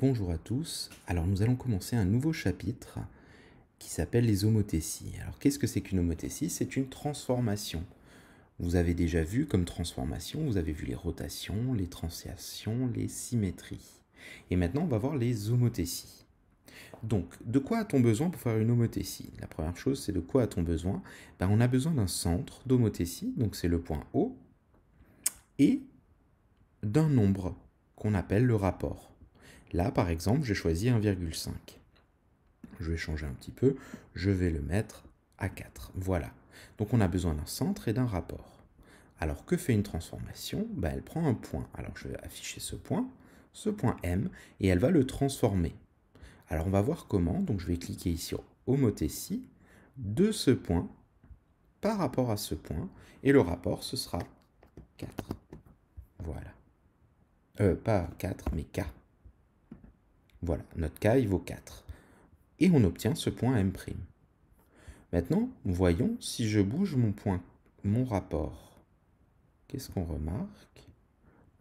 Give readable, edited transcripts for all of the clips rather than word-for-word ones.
Bonjour à tous, alors nous allons commencer un nouveau chapitre qui s'appelle les homothéties. Alors qu'est-ce que c'est qu'une homothétie? C'est une transformation. Vous avez déjà vu comme transformation, vous avez vu les rotations, les translations, les symétries. Et maintenant on va voir les homothéties. Donc, de quoi a-t-on besoin pour faire une homothétie? La première chose, c'est de quoi a-t-on besoin? On a besoin d'un centre d'homothétie, donc c'est le point O, et d'un nombre qu'on appelle le rapport. Là, par exemple, j'ai choisi 1,5. Je vais changer un petit peu, je vais le mettre à 4. Voilà. Donc on a besoin d'un centre et d'un rapport. Alors que fait une transformation? Elle prend un point. Alors je vais afficher ce point M, et elle va le transformer. Alors on va voir comment. Donc je vais cliquer ici sur homothétie de ce point par rapport à ce point, et le rapport ce sera 4. Voilà. Pas 4, mais K. Voilà, notre K il vaut 4. Et on obtient ce point M'. Maintenant, voyons si je bouge mon rapport. Qu'est-ce qu'on remarque?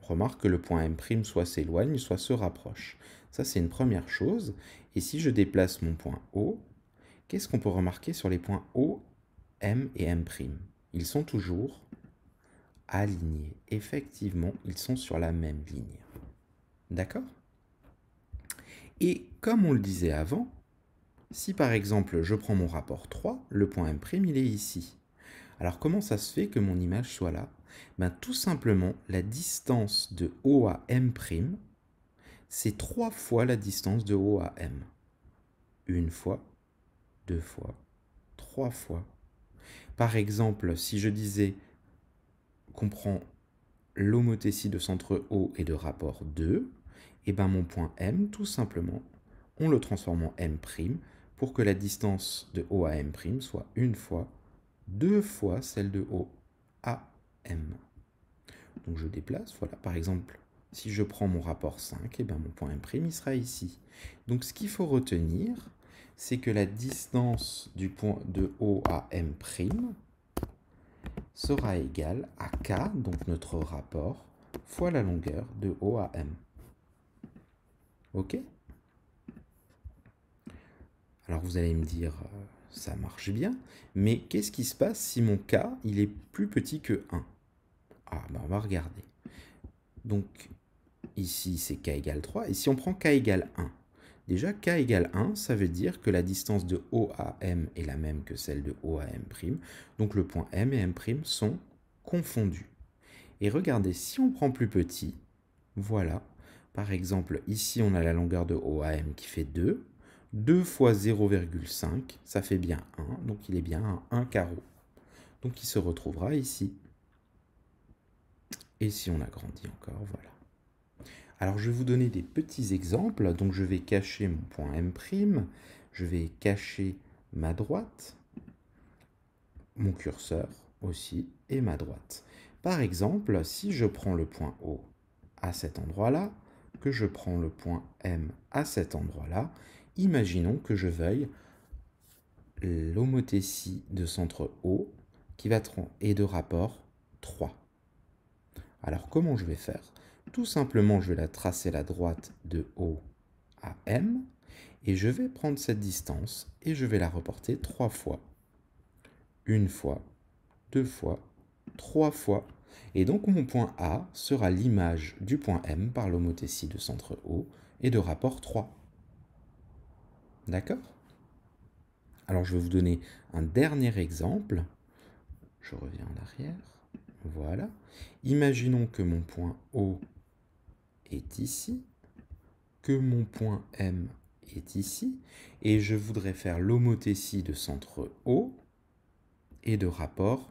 On remarque que le point M' soit s'éloigne, soit se rapproche. Ça, c'est une première chose. Et si je déplace mon point O, qu'est-ce qu'on peut remarquer sur les points O, M et M'? Ils sont toujours alignés. Effectivement, ils sont sur la même ligne. D'accord? Et comme on le disait avant, si par exemple je prends mon rapport 3, le point M', il est ici. Alors comment ça se fait que mon image soit là? Tout simplement, la distance de O à M', c'est 3 fois la distance de O à M. Une fois, 2 fois, 3 fois. Par exemple, si je disais qu'on prend l'homothétie de centre O et de rapport 2, et mon point M, tout simplement, on le transforme en M' pour que la distance de O à M' soit une fois, 2 fois celle de O à M. Donc je déplace, voilà, par exemple, si je prends mon rapport 5, mon point M', il sera ici. Donc ce qu'il faut retenir, c'est que la distance du point de O à M' sera égale à K, donc notre rapport, fois la longueur de O à M. Ok? Alors vous allez me dire, ça marche bien, mais qu'est-ce qui se passe si mon K, il est plus petit que 1? Ah, on va regarder. Donc, ici, c'est K égale 3. Et si on prend K égale 1, déjà, K égale 1, ça veut dire que la distance de O à M est la même que celle de O à M'. Donc, le point M et M' sont confondus. Et regardez, si on prend plus petit, voilà. Par exemple, ici, on a la longueur de O à M qui fait 2. 2 fois 0,5, ça fait bien 1. Donc, il est bien un 1 carreau. Donc, il se retrouvera ici. Et si on agrandit encore, voilà. Alors, je vais vous donner des petits exemples. Donc, je vais cacher mon point M', je vais cacher ma droite, mon curseur aussi, et ma droite. Par exemple, si je prends le point O à cet endroit-là, que je prends le point M à cet endroit-là, imaginons que je veuille l'homothétie de centre O qui va et de rapport 3. Alors, comment je vais faire? Tout simplement, je vais la tracer la droite de O à M, et je vais prendre cette distance et je vais la reporter 3 fois. Une fois, 2 fois, 3 fois. Et donc mon point A sera l'image du point M par l'homothétie de centre O et de rapport 3. D'accord? Alors je vais vous donner un dernier exemple. Je reviens en arrière. Voilà. Imaginons que mon point O est ici, que mon point M est ici, et je voudrais faire l'homothétie de centre O et de rapport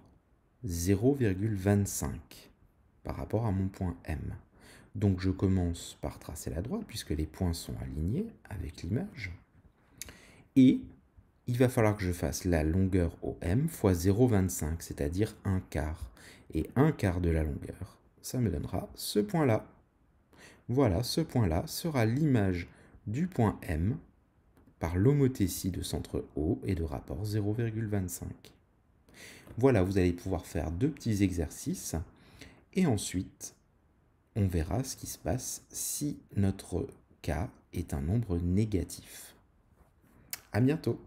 0,25 par rapport à mon point M. Donc je commence par tracer la droite puisque les points sont alignés avec l'image. Et il va falloir que je fasse la longueur OM fois 0,25, c'est-à-dire un quart. Et un quart de la longueur, ça me donnera ce point-là. Voilà, ce point-là sera l'image du point M par l'homothétie de centre O et de rapport 0,25. Voilà, vous allez pouvoir faire 2 petits exercices et ensuite, on verra ce qui se passe si notre k est un nombre négatif. À bientôt!